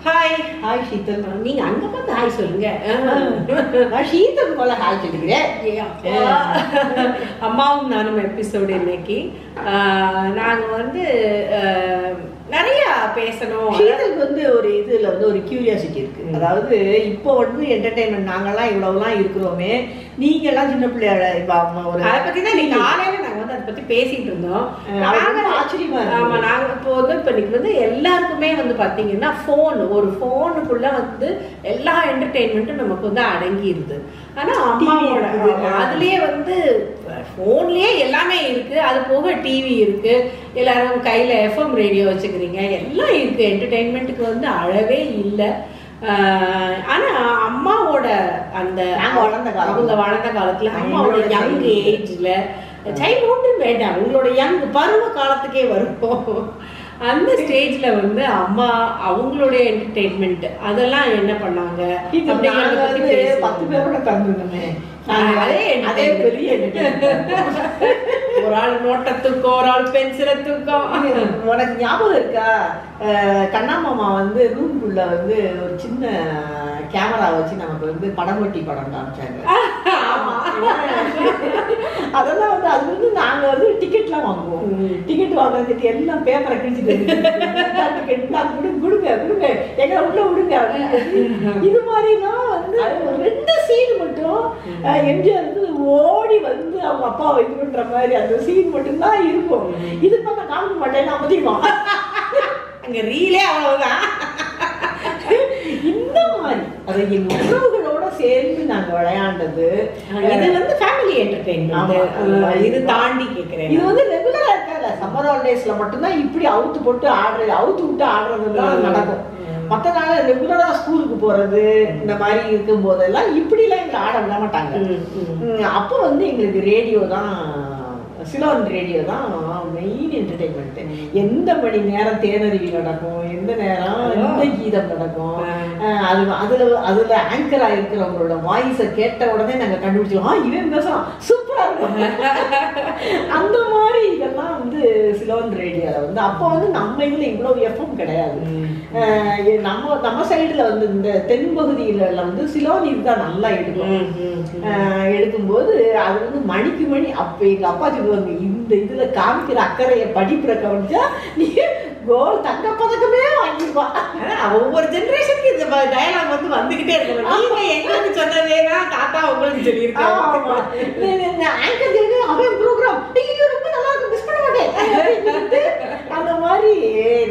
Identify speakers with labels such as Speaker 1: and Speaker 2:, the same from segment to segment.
Speaker 1: Hi.
Speaker 2: Hi Sheetal.
Speaker 1: நீங்க அங்க பார்த்து ஹாய் சொல்லுங்க.
Speaker 2: நான் ஷீதல் போல ஹாய் சொல்லிக்கிறேன்.
Speaker 1: அம்மாவும் நானும் எபிசோடு இன்னைக்கு நாங்க வந்து நிறைய பேசணும்.
Speaker 2: ஷீதலுக்கு வந்து ஒரு இதுல வந்து ஒரு கியூரியாசிட்டி இருக்கு. அதாவது இப்போ வந்து என்டர்டைன்மெண்ட் நாங்கெல்லாம் இவ்வளவுலாம் இருக்கிறோமே, நீங்க எல்லாம் சின்ன பிள்ளையாட ஒரு
Speaker 1: அதை பத்தி தான் நீங்க காலையில நாங்க வந்து அதை பத்தி பேசிட்டு இருந்தோம்.
Speaker 2: ஆச்சரியமா
Speaker 1: ஆமா, நாங்க இப்போ வந்து இப்ப இன்னைக்கு வந்து எல்லாருக்குமே வந்து பாத்தீங்கன்னா ஒரு போனுக்குள்ள வந்து எல்லா என்டர்டெயின்மெண்ட்டும் நமக்கு வந்து அடங்கிடுது. ஆனா அம்மாவோட அதுலயே வந்து போன்லயே எல்லாமே இருக்கு. அது போக டிவி இருக்கு, எல்லாரும் கையில எஃப்எம் ரேடியோ வச்சுக்கிறீங்க, எல்லாம் இருக்கு. என்டர்டெயின்மெண்ட்டுக்கு வந்து அளவே இல்லை. ஆனா அம்மாவோட அந்த அவங்க வளர்ந்த காலத்துல அம்மாவோட யங் ஏஜ்ல, சைல்ட்ஹுட் வேண்டாம், உங்களோட யங் பருவ காலத்துக்கே வரும். அந்த ஸ்டேஜ்ல வந்து அம்மா அவங்களுடைய என்டர்டெயின்மெண்ட் அதெல்லாம் என்ன பண்ணாங்க?
Speaker 2: 10 பேரோட தந்துருந்தோமே,
Speaker 1: அதே பெரிய ஒரு ஆள் நோட்டை தூக்கம், ஒரு ஆள் பென்சிலை தூக்கம்.
Speaker 2: உனக்கு ஞாபகம் இருக்கா? கண்ணாமாமா வந்து ரூம்குள்ள வந்து ஒரு சின்ன கேமரா வச்சு நமக்கு வந்து படங்கொட்டி படம் காமிச்சாங்க. அதெல்லாம் வந்து அது வந்து நாங்க வந்து டிக்கெட்லாம் வாங்குவோம். டிக்கெட் வாங்குறதுக்கு எல்லாம் பேப்பரை கிழிச்சிட்டு கொடுங்க கொடுங்க எங்களை உள்ள விடுங்க. இது மாதிரிலாம் வந்து 2 சீன் மட்டும் எம்ஜிஆர் வந்து ஓடி வந்து அவங்க அப்பாவை இது பண்ற மாதிரி அந்த சீன் மட்டும்தான் இருக்கும். இது பண்ண காமிக்க மாட்டேன் அமைதிக்குவோம்.
Speaker 1: அங்க ரீலே அவ்வளவுதான்.
Speaker 2: இந்த மாதிரி அதை எங்க உறவுகளோட சேர்ந்து நாங்க விளையாண்டது.
Speaker 1: இது வந்து ஃபேமிலி என்டர்டெயின்மெண்ட். இது தாண்டி கேக்குறேன்,
Speaker 2: இது வந்து ரெகுலரா இருக்காது. சம்மர் ஹாலிடேஸ்ல மட்டும்தான் இப்படி அவுத்து போட்டு ஆடுறது, அவுத்து விட்டு ஆடுறதுதான் நடக்கும். மற்ற நாள் ரெகுலரா ஸ்கூலுக்கு போறது இந்த மாதிரி இருக்கும் போதெல்லாம் இப்படி எல்லாம் எங்களை ஆட விட மாட்டாங்க. அப்போ வந்து எங்களுக்கு ரேடியோ தான், சிலோன் ரேடியோ தான் மெயின் என்டர்டெயின்மெண்ட். எந்த மணி நேரம் தேனருவி நடக்கும், எந்த நேரம் எந்த கீதம் நடக்கும், அதுல ஆங்கரா இருக்கிறவங்களோட வாய்ஸை கேட்ட உடனே நாங்க கண்டுபிடிச்சோம், இவன் பேசுறோம் சூப்பரா இருக்கும். அந்த மாதிரி இதெல்லாம் வந்து சிலோன் ரேடியோல வந்து அப்போ வந்து நம்ம இதுல இவ்வளவு எஃப்எம் கிடையாது. நம்ம சைடுல வந்து இந்த தென்பகுதியில வந்து சிலோன் இதுதான் நல்லா எடுக்கும். எடுக்கும்போது அது வந்து மணிக்கு மணி அப்ப எங்க அப்பா சொல்லுவாங்க, இந்த இதுல காமிக்கிற அக்கறைய படிப்புற கவனிச்சா நீ கோல் தங்க பதக்கமே வாங்கிப்பா.
Speaker 1: ஒவ்வொரு ஜெனரேஷனுக்கு இந்த டயலாக் வந்து வந்துகிட்டே இருக்கணும். நீங்க எங்களுக்கு சொன்னதேனா தாத்தா உங்களுக்கு சொல்லியிருக்காங்க.
Speaker 2: அவன் ப்ரோக்ராம் ரொம்ப நல்லா இருக்கு, மிஸ் பண்ண மாட்டேன். அந்த மாதிரி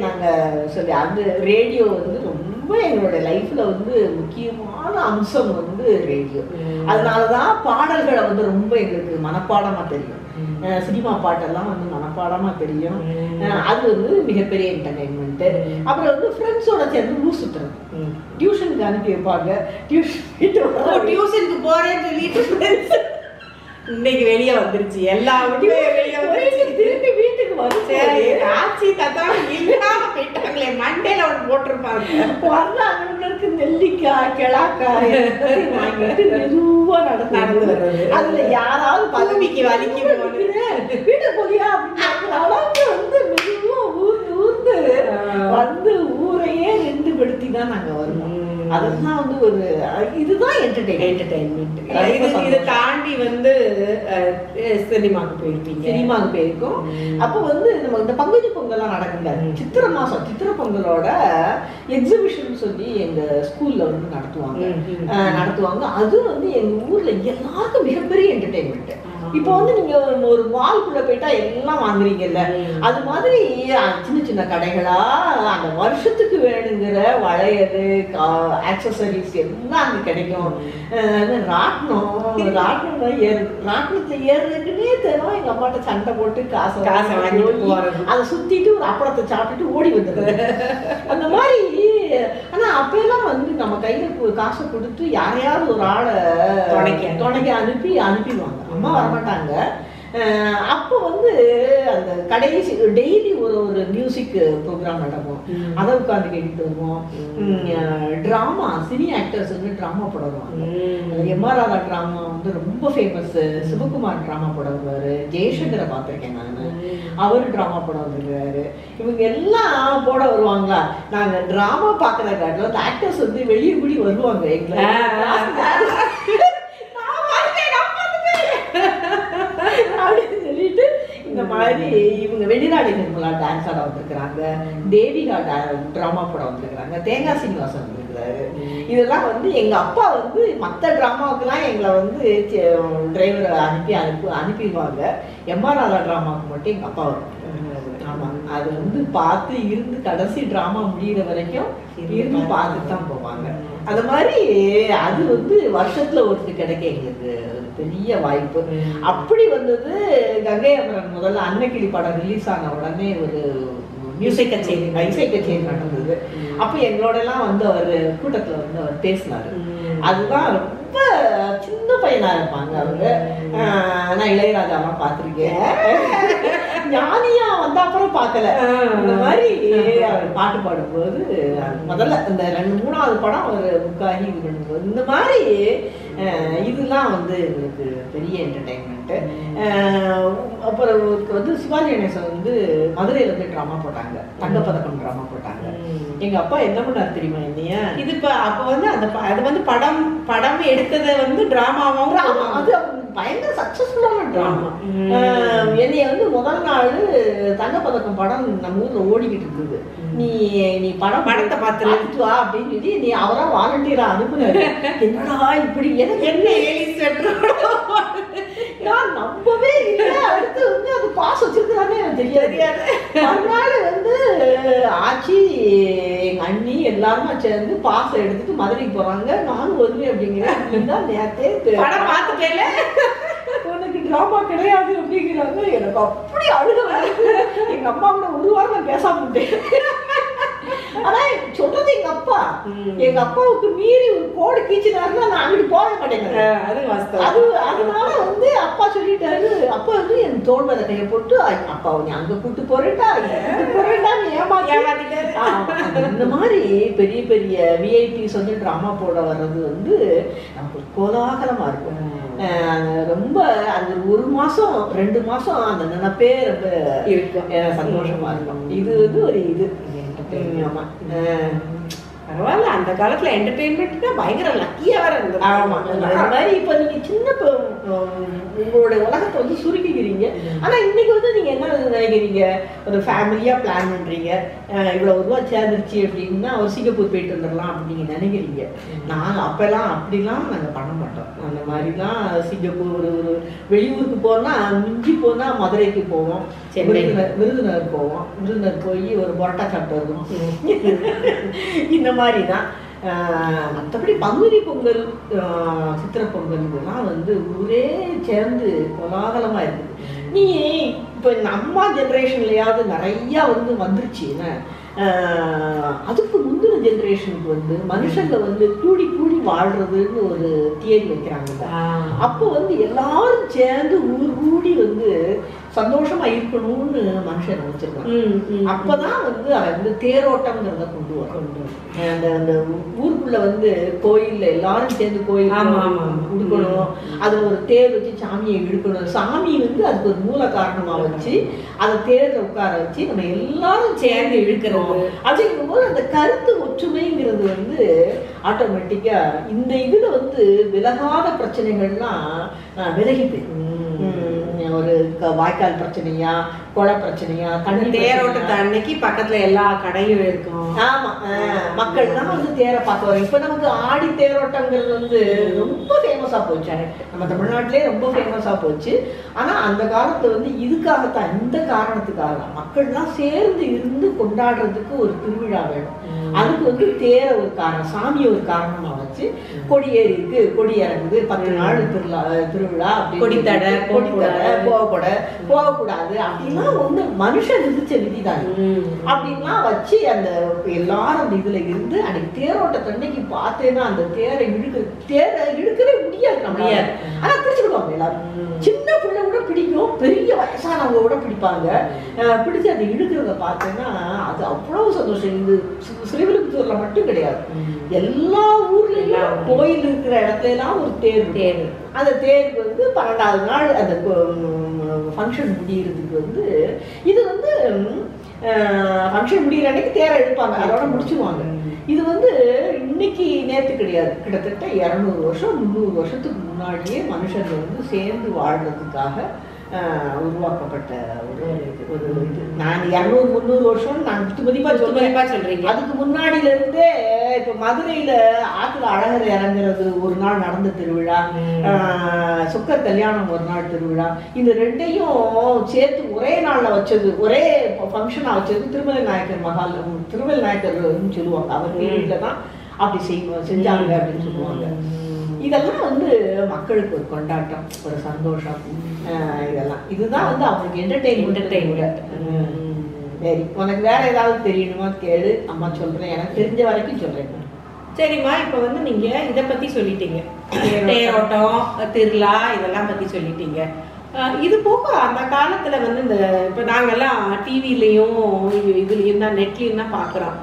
Speaker 2: நாங்க சொல்லி அந்த ரேடியோ வந்து ரொம்ப எங்களோட லைஃப்ல வந்து முக்கியமான அம்சம் வந்து ரேடியோ. அதனாலதான் பாடல்களை வந்து ரொம்ப எங்களுக்கு மனப்பாடமா தெரியும். சினிமா பாட்டெல்லாம் வந்து மனப்பாடமா தெரியும். அது வந்து மிகப்பெரிய என்டர்டைன்மெண்ட். அப்புறம் வந்து ஃப்ரெண்ட்ஸோட சேர்ந்து ஊர் சுத்துறது, டியூஷனுக்கு அனுப்பி வைப்பாங்க.
Speaker 1: டியூஷனுக்கு போறேன்னு சொல்லிட்டு இன்னைக்கு வெளியே வந்துருச்சு, எல்லா
Speaker 2: திருப்பி வீட்டுக்கு வந்து
Speaker 1: ஆச்சி தாத்தா இல்லாம போயிட்டாங்களே, மண்டேல ஒன்று போட்டிருப்பாங்க.
Speaker 2: வரலாறு நெல்லிக்காய் கிளாக்காய் வாங்கிட்டு மெதுவா நடந்து வர்றது. அதுல யாராவது
Speaker 1: பதுமைக்கு வலிக்கு
Speaker 2: வீட்டுக்கு போலியா அப்படின்னு அளவுக்கு வந்து மெதுவா ஊர்ந்து ஊர்ந்து வந்து ஊரையே நின்று படுத்தி தான் நாங்க வருவோம். அதெல்லாம் வந்து ஒரு இதுதான் என்டர்டெயின்மெண்ட்.
Speaker 1: இதை தாண்டி வந்து சினிமாவுக்கு போயிருப்பீங்க.
Speaker 2: சினிமாவுக்கு போயிருக்கோம். அப்போ வந்து நம்ம இந்த பங்குனி பொங்கல்லாம் நடக்குங்க. சித்திரை மாசம் சித்திரை பொங்கலோட எக்ஸிபிஷன் சொல்லி எங்க ஸ்கூல்ல வந்து நடத்துவாங்க. அது வந்து எங்க ஊர்ல எல்லாருக்கும் மிகப்பெரிய என்டர்டெயின்மெண்ட். இப்போ வந்து நீங்க ஒரு மால்குள்ள போயிட்டா எல்லாம் வாங்குறீங்கல்ல, அது மாதிரி சின்ன சின்ன கடைகளா அந்த வருஷத்துக்கு வேணுங்கிற வளையல் ஆக்சசரிஸ் எல்லாம் அங்க கிடைக்கும். ராட்டினத்துல ஏறுறதுக்குன்னே தெரியும். எங்க அம்மாட்ட சண்டை போட்டு காசை வாங்கி அதை சுத்திட்டு ஒரு அப்பளத்தை சாப்பிட்டுட்டு ஓடி வந்துடுறது அந்த மாதிரி. ஆனா அப்பெல்லாம் வந்து நம்ம கையில காசை கொடுத்து யாரையாவது ஒரு ஆளை துணைக்க அனுப்பிடுவாங்க. அம்மா வரமாட்டாங்க. அப்போ வந்து அந்த கடைசி டெய்லி ஒரு ஒரு மியூசிக் ப்ரோக்ராம் நடக்கும், அதை உட்காந்து கேட்டுட்டு வருவோம். ட்ராமா சினி ஆக்டர்ஸ் வந்து ட்ராமா போடுவாங்க. எம்ஆர் ராதா ட்ராமா வந்து ரொம்ப ஃபேமஸ். சிவகுமார் ட்ராமா போட வருவாரு. ஜெயசங்கரை பார்த்துருக்கேன் நான், அவரு ட்ராமா போட வந்துருக்காரு. இவங்க எல்லாம் போட வருவாங்களா. நாங்க ட்ராமா பார்க்கற காட்டிலும் அந்த ஆக்டர்ஸ் வந்து வெளியே கூடி வருவாங்க எங்களை அப்படின்னு சொல்லிட்டு இந்த மாதிரி இவங்க வெளிநாடு நிர்மலா டான்ஸ் ஆட வந்திருக்கிறாங்க, தேவிகா ட்ராமா போட வந்திருக்கிறாங்க, தேங்காய் சீனிவாசன் வந்திருக்கிறாரு. இதெல்லாம் வந்து எங்க அப்பா வந்து மற்ற ட்ராமாவுக்குலாம் எங்களை வந்து டிரைவரை அனுப்பிடுவாங்க. எம்ஆர் ராதா ட்ராமாவுக்கு மட்டும் எங்க அப்பா வரும். ஆமா, அது வந்து பார்த்து இருந்து கடைசி டிராமா முடிகிற வரைக்கும் இருந்து பார்த்துட்டு தான் போவாங்க. அது மாதிரி அது வந்து வருஷத்துல ஒருத்தர் கிடைக்க எங்களுக்கு பெரிய வாய்ப்பு. அப்படி வந்தது கங்கை அமரன் முதல்ல அன்னக்கிளி படம் ரிலீஸ் ஆன உடனே ஒரு இசை கச்சேரி நடந்தது. அப்ப எங்களோட எல்லாம் வந்து அவர் கூட்டத்துல வந்து அவர் பேசினாரு. அதுதான் ரொம்ப சின்ன பையனா இருப்பாங்க அவங்க. நான் இளையராஜாலாம் பார்த்திருக்கேன், ஞானியா வந்த அப்புறம் பார்க்கல. இந்த மாதிரி அவர் பாட்டு பாடும்போது முதல்ல இந்த 2-3வது படம் அவர் முக்காகி இது பண்ணும்போது இந்த மாதிரி இதெல்லாம் வந்து எங்களுக்கு பெரிய என்டர்டைன்மெண்ட். அப்புறம் வந்து சிவாஜி கணேசன் வந்து மதுரையில வந்து ட்ராமா போட்டாங்க, தங்கப்பதக்கம் ட்ராமா போட்டாங்க. எங்க அப்பா என்ன பண்ணாரு தெரியுமா என்னைய,
Speaker 1: இது அப்ப வந்து அந்த அது வந்து படம் எடுத்ததை வந்து டிராமாவும்
Speaker 2: அது பயங்கர சக்சஸ்ஃபுல்லான ட்ராமா. என்னைய வந்து முதல் நாள் தங்கப்பதக்கம் படம் நம்ம ஊர்ல ஓடிக்கிட்டு இருந்தது. நீ படத்தை பார்த்துட்டு வா அப்படின்னு சொல்லி நீ அவரா வாலண்டியரா அனுப்புனாரு. என்னடா இப்படி எனக்கு என்ன நான் நம்பவே இல்லை. அடுத்து வந்து அது பாஸ் வச்சிருக்கிறானே எனக்கு தெரியாது. மறுநாள் வந்து ஆச்சி எங்க அண்ணி எல்லாருமா சேர்ந்து பாஸ் எடுத்துட்டு மதுரைக்கு போறாங்க. நானும் வருவேன் அப்படிங்கிறேன். நேரத்தே
Speaker 1: படம் பார்த்துட்டேல
Speaker 2: உனக்கு டிராமா கிடையாது அப்படிங்கிறாங்க. எனக்கு அப்படி அழுக வருது. எங்க அம்மா கூட ஒரு வாரம் நான் பேசாம விட்டேன். ஆனா சொல்றது எங்க அப்பா, எங்க அப்பாவுக்கு மீறி ஒரு கோடு கீச்சினாருன்னா நான் அங்கிட்டு போக மாட்டேங்கிறேன். அதனால வந்து அப்பா சொல்லிட்டாரு. அப்பா வந்து என் தோல் மேல கையை போட்டு அப்பா நீ அங்க கூட்டு போறேன்டா நீ ஏமாத்திட்டாரு. இந்த மாதிரி பெரிய பெரிய விஐபிஸ் வந்து டிராமா போட வர்றது வந்து நமக்கு கோலாகலமா இருக்கும். ரொம்ப அது 1 மாசம் 2 மாசம் அந்த நினைப்பே ரொம்ப இருக்கும், சந்தோஷமா இருக்கும். இது வந்து ஒரு இது. ஆமா,
Speaker 1: பரவாயில்ல. அந்த காலத்துல என்டர்டெயின்மெண்ட்னா பயங்கர லக்கியா வேற இருந்தது.
Speaker 2: ஆமா, அந்த மாதிரி இப்ப நீங்க சின்ன உங்களோட உலகத்தை வந்து சுருக்கிக்கிறீங்க. ஆனா இன்னைக்கு வந்து நீங்க என்ன நினைக்கிறீங்க, ஒரு ஃபேமிலியா பிளான் பண்றீங்க, இவ்வளவு ரூபா சேர்ந்துருச்சு அப்படின்னா ஒரு சிங்கப்பூர் போயிட்டு வந்துடலாம் அப்படின்னு நீங்க நினைக்கிறீங்க. நாங்க அப்பெல்லாம் அப்படிலாம் நாங்க பண்ண மாட்டோம். அந்த மாதிரிலாம் சிங்கப்பூர் ஒரு வெளியூருக்கு போனா மிஞ்சி போனா மதுரைக்கு போவோம், விருதுநகர் போவோம், விருதுநகர் போய் ஒரு பரோட்டா சாப்பிட்டு வருவோம். இந்த மாதிரி தான். மற்றபடி பங்குனி பொங்கல், சித்திரை பொங்கல் இதெல்லாம் வந்து ஊரே சேர்ந்து கோலாகலமா இருக்குது. நீ இப்போ இந்த அம்மா ஜென்ரேஷன்லயாவது நிறையா வந்து வந்துருச்சு. அதுக்கு முந்தின ஜென்ரேஷனுக்கு வந்து மனுஷங்க வந்து கூடி கூடி வாழ்றதுன்னு ஒரு தியரி வைக்கிறாங்க. அப்போ வந்து எல்லாரும் சேர்ந்து ஊர் கூடி வந்து சந்தோஷமா இருக்கணும்னு மனுஷன் நினைச்சிருக்காங்க. அப்பதான் வந்து அவன் வந்து தேரோட்டம்ங்கிறத கொண்டு வரும். அந்த ஊருக்குள்ள வந்து கோயில்ல எல்லாரும் சேர்ந்து கோயில் கொடுக்கணும், அது ஒரு தேர் வச்சு சாமியை இழுக்கணும். சாமி வந்து அதுக்கு ஒரு மூல காரணமா வச்சு அதை தேர்ல உட்கார வச்சு நம்ம எல்லாரும் சேர்ந்து இழுக்கிறோம் அப்படிங்கும்போது அந்த கருத்து ஒற்றுமைங்கிறது வந்து ஆட்டோமேட்டிக்கா இந்த இதுல வந்து விலகாத பிரச்சனைகள்லாம் விலகி போயிடும். ஒரு வாய்க்கால் பிரச்சனையா, கொலை பிரச்சனையா, தண்ணி
Speaker 1: தேரோட்டத்தை அன்னைக்கு பக்கத்துல எல்லா கடையும் இருக்கும்.
Speaker 2: ஆமா, மக்கள் தான் வந்து தேரை பார்க்க வரும். இப்ப நமக்கு ஆடி தேரோட்டங்கிறது வந்து ரொம்ப ஃபேமஸா போச்சு, நம்ம தமிழ்நாட்டிலே ரொம்ப ஃபேமஸா போச்சு. ஆனா அந்த காலத்துல வந்து இதுக்காகத்தான், இந்த காரணத்துக்காக தான் மக்கள்லாம் சேர்ந்து இருந்து கொண்டாடுறதுக்கு ஒரு திருவிழா வேணும். அதுக்கு வந்து தேர ஒரு காரணம், சாமியை ஒரு காரணமா வச்சு கொடியேறி இருக்கு, கொடி இறங்குது, 10 நாள் திருவிழா, கொடித்தடை போகக்கூடாது அப்படின்னா ஒண்ணு மனுஷன் விதிச்ச விதிதான் அப்படின்லாம் வச்சு அந்த எல்லாரும் அந்த இதுல இருந்து அன்னைக்கு தேரோட்டத்தன்னைக்கு பார்த்தேன்னா அந்த தேரை இழுக்கவே முடியாது. முடியாது நம்மளால. ஆனா பிடிச்சிருவாங்க எல்லாரும். சின்ன பிள்ளை கூட பிடிக்கும், பெரிய வயசானவங்க கூட பிடிப்பாங்க. பிடிச்சு அதை இழுக்கிறத பார்த்தேன்னா அது அவ்வளவு சந்தோஷம். இது ஸ்ரீவில்லிபுத்தூர்ல மட்டும் கிடையாது, எல்லா ஊர்லயும் கோயில் இருக்கிற இடத்துல எல்லாம் ஒரு தேர். அந்த தேருக்கு வந்து 12வது நாள் அந்த ஃபங்க்ஷன் முடியறதுக்கு வந்து இது வந்து ஃபங்க்ஷன் முடிகிற அன்னைக்கு தேரை எடுப்பாங்க, அதோட முடிச்சுருவாங்க. இது வந்து இன்னைக்கு நேற்று கிடையாது, கிட்டத்தட்ட 200 வருஷம் 300 வருஷத்துக்கு முன்னாடியே மனுஷங்க வந்து சேர்ந்து வாழ்றதுக்காக உருவாக்கப்பட்ட ஒரு இது. நான் 200-300 வருஷம் நான் மதிப்பா சொல்றேன். அதுக்கு முன்னாடியில இருந்தே இப்ப மதுரையில ஆத்துல அழகர் இறங்குறது ஒரு நாள் நடந்த திருவிழா, சுக்கர் கல்யாணம் ஒரு நாள் திருவிழா, இந்த ரெண்டையும் சேர்த்து ஒரே நாள்ல வச்சது, ஒரே ஃபங்க்ஷனா வச்சது திருமலை நாயக்கர் மகால். திருமலை நாயக்கர்னு சொல்லுவாங்க, அவர் வீட்டுல தான் அப்படி செஞ்சாங்க அப்படின்னு சொல்லுவாங்க. இதெல்லாம் வந்து மக்களுக்கு ஒரு கொண்டாட்டம், ஒரு சந்தோஷம். இதெல்லாம் இதுதான் வந்து அவங்களுக்கு என்டர்டெயின்மெண்ட். சரி, உனக்கு வேற ஏதாவது தெரியணுமா கேளு, அம்மா சொல்றேன், எனக்கு தெரிஞ்ச வரைக்கும் சொல்றேன்.
Speaker 1: சரிம்மா, இப்போ வந்து நீங்க இதை பத்தி சொல்லிட்டீங்க, தேரோட்டம் திருவிழா இதெல்லாம் பத்தி சொல்லிட்டீங்க. இது போக அந்த காலத்துல வந்து இந்த இப்போ நாங்கெல்லாம் டிவிலையும் இதுலேயும் தான் நெட்லேயும் தான் பார்க்குறோம்.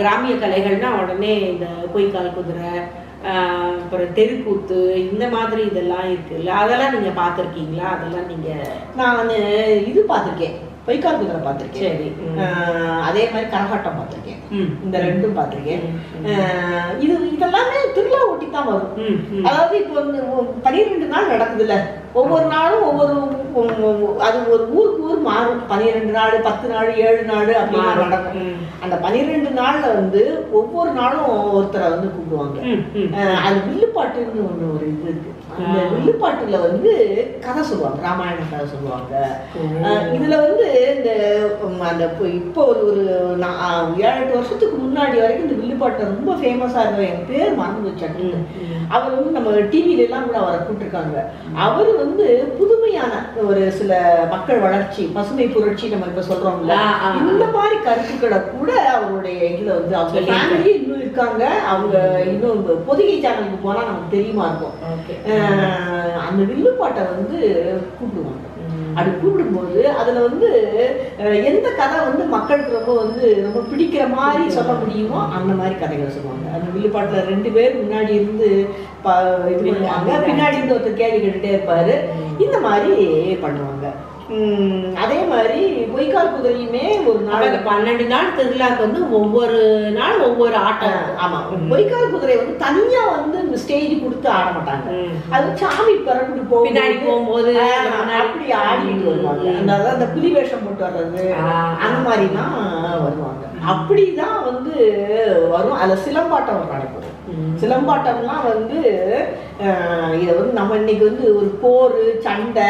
Speaker 1: கிராமிய கலைகள்னா உடனே இந்த பொய்க்கால் குதிரை, அப்புறம் தெருக்கூத்து, இந்த மாதிரி இதெல்லாம் இருக்குல்ல, அதெல்லாம் நீங்க பார்த்துருக்கீங்களா? அதெல்லாம் நீங்க
Speaker 2: நான் இது பார்த்துருக்கேன், பொய்க்கால் குதிரை பார்த்துருக்கேன்.
Speaker 1: சரி.
Speaker 2: அதே மாதிரி கரகாட்டம் பார்த்துருக்கேன், இந்த ரெண்டும் பார்த்துருக்கேன். இதெல்லாமே திருவிழா ஒட்டி தான் வரும். அதாவது இப்போ வந்து 12 நாள் நடக்குதுல்ல, ஒவ்வொரு நாளும் ஒவ்வொரு, அது ஒரு ஊருக்கு ஊர் மாறும். 12 நாள் 10 நாள் 7 நாள் அப்படின்னு நடக்கும். அந்த 12 நாள்ல வந்து ஒவ்வொரு நாளும் ஒருத்தரை வந்து கூப்பிடுவாங்க. அது வில்லுப்பாட்டுன்னு ஒண்ணு ஒரு இது இருக்கு. அந்த வில்லுப்பாட்டுல வந்து கதை சொல்லுவாங்க, ராமாயண கதை சொல்லுவாங்க. இதுல வந்து இந்த அந்த இப்போ ஒரு 7-8 வருஷத்துக்கு முன்னாடி வரைக்கும் இந்த வில்லுப்பாட்டை ரொம்ப ஃபேமஸா இருந்த, என் பேர் மறந்து வச்சாங்க, அவர் வந்து நம்ம டிவில எல்லாம் கூட அவரை கூப்பிட்டுருக்காங்க. அவர் வந்து புதுமையான ஒரு சில மக்கள் வளர்ச்சி, பசுமை புரட்சி நம்ம இப்ப சொல்றோம்ல, இந்த மாதிரி கருத்துக்களை கூட அவருடைய இதுல வந்து அவங்க ஃபேமிலி இன்னும் இருக்காங்க. அவங்க இன்னும் பொதிகை சேனலுக்கு போனா நமக்கு தெரியுமா இருக்கும். அந்த வில்லுப்பாட்டை வந்து கூப்பிடுவாங்க. அப்படி கூப்பிடும்போது அதுல வந்து எந்த கதை வந்து மக்களுக்கு ரொம்ப பிடிக்கிற மாதிரி சொல்ல முடியுமோ அந்த மாதிரி கதைகளை சொல்லுவாங்க. அந்த வில்லுப்பாட்டுல 2 பேர் முன்னாடி இருந்து இது பண்ணுவாங்க, பின்னாடி இருந்து ஒருத்தர் கேள்வி கேட்டுட்டே இருப்பாரு. இந்த மாதிரி பண்ணுவாங்க. அதே மாதிரி பொய்க்கால் குதிரையுமே ஒரு நாள்
Speaker 1: 12 நாள் திருவிழாக்கு வந்து ஒவ்வொரு நாள் ஒவ்வொரு ஆட்டம்.
Speaker 2: ஆமா, பொய்க்கால் குதிரை வந்து தனியா வந்து ஸ்டேஜ் கொடுத்து ஆட மாட்டாங்க. அது சாமி பிறகு
Speaker 1: போகும்போது
Speaker 2: அப்படி ஆடிட்டு வருவாங்க. அந்த புலி வேஷம் போட்டு வர்றது அந்த மாதிரிதான் வருவாங்க. அப்படிதான் வந்து வரும். அதுல சிலம்பாட்டம் நடக்கும். சிலம்பாட்டம்லாம் வந்து இதை வந்து நம்ம இன்னைக்கு வந்து ஒரு போர் சண்டை,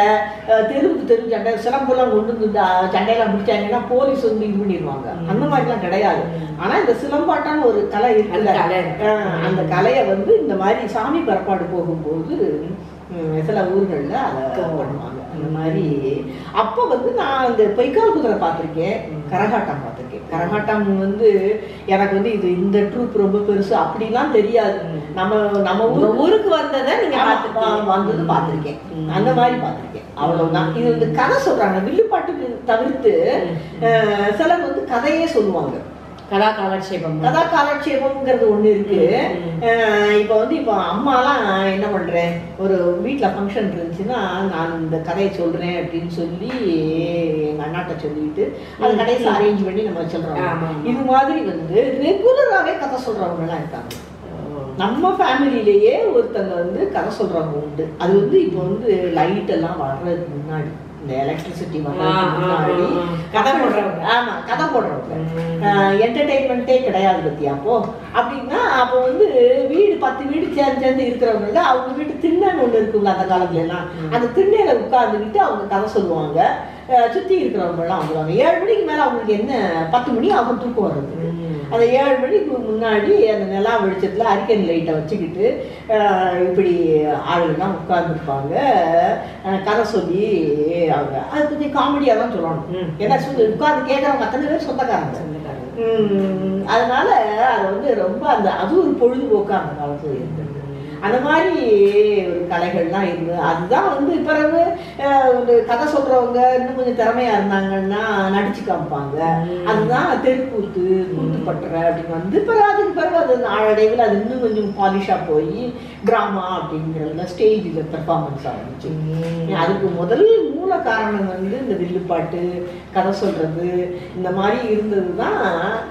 Speaker 2: தெருவுக்கு தெரு சண்டை, சிலம்பெல்லாம் கொண்டு வந்து சண்டையெல்லாம் முடிச்சாங்கன்னா போலீஸ் வந்து இது பண்ணிடுவாங்க. அந்த மாதிரிலாம் கிடையாது. ஆனா இந்த சிலம்பாட்டம்னு ஒரு கலை இருக்குல்ல, அந்த கலையை வந்து இந்த மாதிரி சாமி பரப்பாடு போகும்போது சில ஊர்கள்ல அதை பண்ணுவாங்க. அந்த மாதிரி அப்போ வந்து நான் அந்த பொய்க்கால் குதிரை பார்த்துருக்கேன், கரகாட்டம் பார்த்துருக்கேன். கரகாட்டம் வந்து எனக்கு வந்து இது இந்த ட்ரூப் ரொம்ப பெருசு அப்படிலாம் தெரியாது. நம்ம
Speaker 1: ஊருக்கு வந்ததை நீங்க
Speaker 2: வந்தது பார்த்துருக்கேன், அந்த மாதிரி பார்த்துருக்கேன், அவ்வளவுதான். இது வந்து கதை சொல்றாங்க. வில்லுப்பாட்டுக்கு தவிர்த்து சிலர் வந்து கதையே சொல்லுவாங்க.
Speaker 1: கதா காலட்சேபம்ங்கிறது ஒண்ணு இருக்கு. இப்போ அம்மாலாம் என்ன பண்றேன், ஒரு வீட்டுல ஃபங்க்ஷன் இருந்துச்சுன்னா நான் இந்த கதையை சொல்றேன் அப்படின்னு சொல்லி எங்க அண்ணாட்ட சொல்லிட்டு அது கடைசியில் அரேஞ்ச் பண்ணி நம்ம சொல்றோம். இது மாதிரி வந்து ரெகுலராகவே கதை சொல்றவங்க எல்லாம் இருக்காங்க. நம்ம ஃபேமிலியிலேயே ஒருத்தங்க வந்து கதை சொல்றவங்க உண்டு. அது வந்து இப்போ வந்து லைட் எல்லாம் வர்றதுக்கு முன்னாடி, இந்த எலக்ட்ரிசிட்டி வர்றதுக்கு முன்னாடி கதை போடுறவங்க. ஆமா, கதை போடுறவங்க. என்டர்டெயின்மெண்ட்டே கிடையாது பத்தியா அப்போ. அப்படின்னா அப்போ வந்து வீடு 10 வீடு சேர்ந்து இருக்கிறவங்க, அவங்க வீட்டு திண்ணன்னு ஒண்ணு இருக்குல்ல அந்த காலத்துல எல்லாம், அந்த திண்ணையில உட்கார்ந்துக்கிட்டு அவங்க கதை சொல்லுவாங்க. சுத்தி இருக்கிறவங்க எல்லாம் வந்துடுவாங்க. 7 மணிக்கு மேல அவங்களுக்கு என்ன 10 மணி ஆகும் தூக்கம் வருது. அந்த 7 மணிக்கு முன்னாடி அந்த நிலா வெளிச்சத்துல அரிக்கன் லைட்டை வச்சுக்கிட்டு இப்படி ஆளுங்கெல்லாம் உட்கார்ந்துருப்பாங்க, கதை சொல்லி அவங்க அது கொஞ்சம் காமெடியா தான் சொல்லணும். ஏன்னா உட்கார்ந்து கேட்கறவங்க அத்தனை பேர் சொந்தக்காரங்க. அதனால அது வந்து ரொம்ப அது ஒரு பொழுதுபோக்கா அந்த காலத்துல இருந்தது.
Speaker 2: அந்த மாதிரி ஒரு கலைகள்லாம் இருந்தது. அதுதான் வந்து பிறகு ஒரு கதை சொல்றவங்க இன்னும் கொஞ்சம் திறமையா இருந்தாங்கன்னா நடிச்சு காமிப்பாங்க. அதுதான் தெருக்கூத்து, கூத்துப்பட்டுற அப்படின்னு வந்து பிறகு அதுக்கு பிறகு அது நாளடைவில் அது இன்னும் கொஞ்சம் பாலிஷா போய் டிராமா அப்படிங்கிறதுல ஸ்டேஜில் பெர்ஃபார்மன்ஸ் ஆரம்பிச்சு. அதுக்கு முதல் மூல காரணம் வந்து இந்த வில்லுப்பாட்டு, கதை சொல்றது இந்த மாதிரி இருந்தது தான்.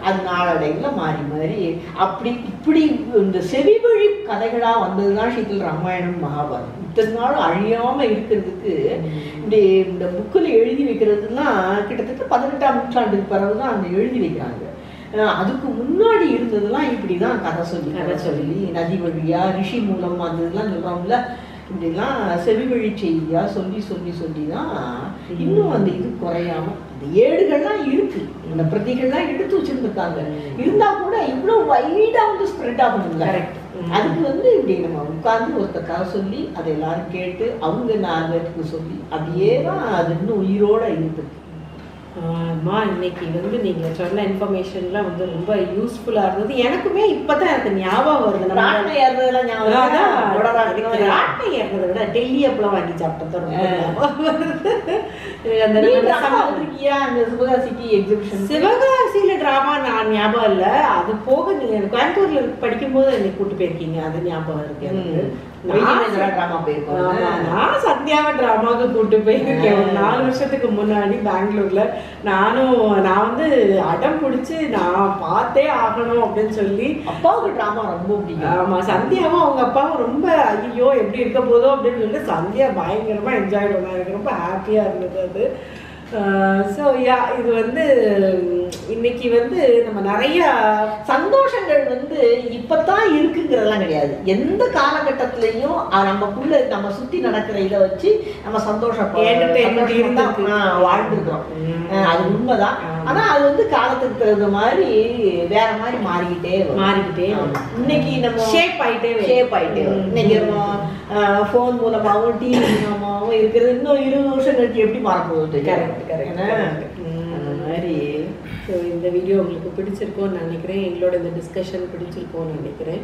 Speaker 2: அது நாளடைவில் மாறி மாறி அப்படி இப்படி இந்த செவிவழி கதைகளா வந்ததுதான் ஸ்ரீதல் ராமாயணம், மகாபாரதம். இத்தனை நாள் அழியாம இருக்கிறதுக்கு இப்படி இந்த புக்கில் எழுதி வைக்கிறதுலாம் கிட்டத்தட்ட 18ஆம் நூற்றாண்டுக்கு பிறகுதான் அந்த எழுதி வைக்கிறாங்க. அதுக்கு முன்னாடி இருந்ததுலாம் இப்படிதான் கதை சொல்லி நதி வழியா ரிஷி மூலம் அதெல்லாம் சொல்றோம்ல, இப்படிலாம் செவி வழி செய்தியா சொல்லி தான் இன்னும் அந்த இது குறையாம இந்த ஏடுகள்லாம் இருக்கு, இந்த பிரதிகள்லாம் எடுத்து வச்சிருந்துருக்காங்க. இருந்தா கூட இவ்வளவு வைடா வந்து ஸ்ப்ரெட் ஆகணும்ல. அதுக்கு வந்து இப்படி நம்ம உட்கார்ந்து ஒருத்தர் கதை சொல்லி அதை எல்லாரும் கேட்டு அவங்க 4 பேருக்கு சொல்லி அப்படியே தான் அது இன்னும் உயிரோட இருக்குது.
Speaker 1: அம்மா இன்னைக்கு வந்து நீங்க சொன்ன இன்ஃபர்மேஷன்லாம் வந்து ரொம்ப யூஸ்ஃபுல்லா இருந்தது. எனக்குமே இப்பதான் எனக்கு ஞாபகம் வருது.
Speaker 2: ராட்டை ஏறுறதுலாம் ஞாபகம்,
Speaker 1: ராட்டை ஏறுறதை விட டெல்லி அப்பளம் வாங்கி சாப்பிட்டது சிவகாசியில டிராமா நான் ஞாபகம் இல்ல. அது போக நீங்க கோயம்புத்தூர்ல படிக்கும்போது என்னை கூட்டு போயிருக்கீங்க, அது ஞாபகம் இருக்கு எனக்கு. நான் சத்யாவை டிராமாவுக்கு கூட்டு போயிருக்கேன் ஒரு 4 வருஷத்துக்கு முன்னாடி பெங்களூர்ல. நான் வந்து அடம் பிடிச்சு நான் பார்த்தே ஆகணும் அப்படின்னு சொல்லி.
Speaker 2: அப்பாவுக்கு டிராமா ரொம்ப பிடிக்கும்.
Speaker 1: ஆமா, சந்தியாவும் அவங்க அப்பாவும் ரொம்ப ஐயோ எப்படி இருக்க போதோ அப்படின்னு சொல்லி சந்தியா பயங்கரமா என்ஜாய் பண்ணா. எனக்கு ரொம்ப ஹாப்பியா இருந்தது அது. ஸோ இது வந்து இன்னைக்கு வந்து நம்ம நிறைய
Speaker 2: சந்தோஷங்கள் வந்து இப்பதான் இருக்குங்கிறதெல்லாம் கிடையாது. எந்த காலகட்டத்திலையும் நமக்குள்ள நம்ம சுத்தி நடக்கிற இதை வச்சு நம்ம வாழ்ந்துருக்கிறோம். அது உண்மைதான். ஆனா அது வந்து காலத்துக்கு தகுந்த மாதிரி வேற மாதிரி மாறிக்கிட்டே இன்னைக்கு நம்ம ஷேப் ஆயிட்டே இன்னைக்கு போன் மூலமாகவும் டிவி மூலமாகவும் இருக்கிறது இன்னும் 20 வருஷம் கழிச்சு எப்படி மாறப்போகுது.
Speaker 1: அந்த மாதிரி. ஸோ இந்த வீடியோ உங்களுக்கு பிடிச்சிருக்கோன்னு நினைக்கிறேன். எங்களோட இந்த டிஸ்கஷன் பிடிச்சிருக்கோன்னு நினைக்கிறேன்.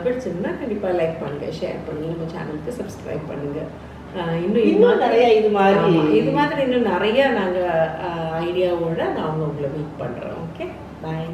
Speaker 1: பிடிச்சிருந்தா கண்டிப்பாக லைக் பண்ணுங்க, ஷேர் பண்ணுங்க, நம்ம சேனலுக்கு சப்ஸ்கிரைப் பண்ணுங்க. இன்னும் நிறைய இது மாதிரி இன்னும் நிறைய நாங்கள் ஐடியாவோட நான் உங்களை மீட் பண்ணுறோம். ஓகே, பாய்.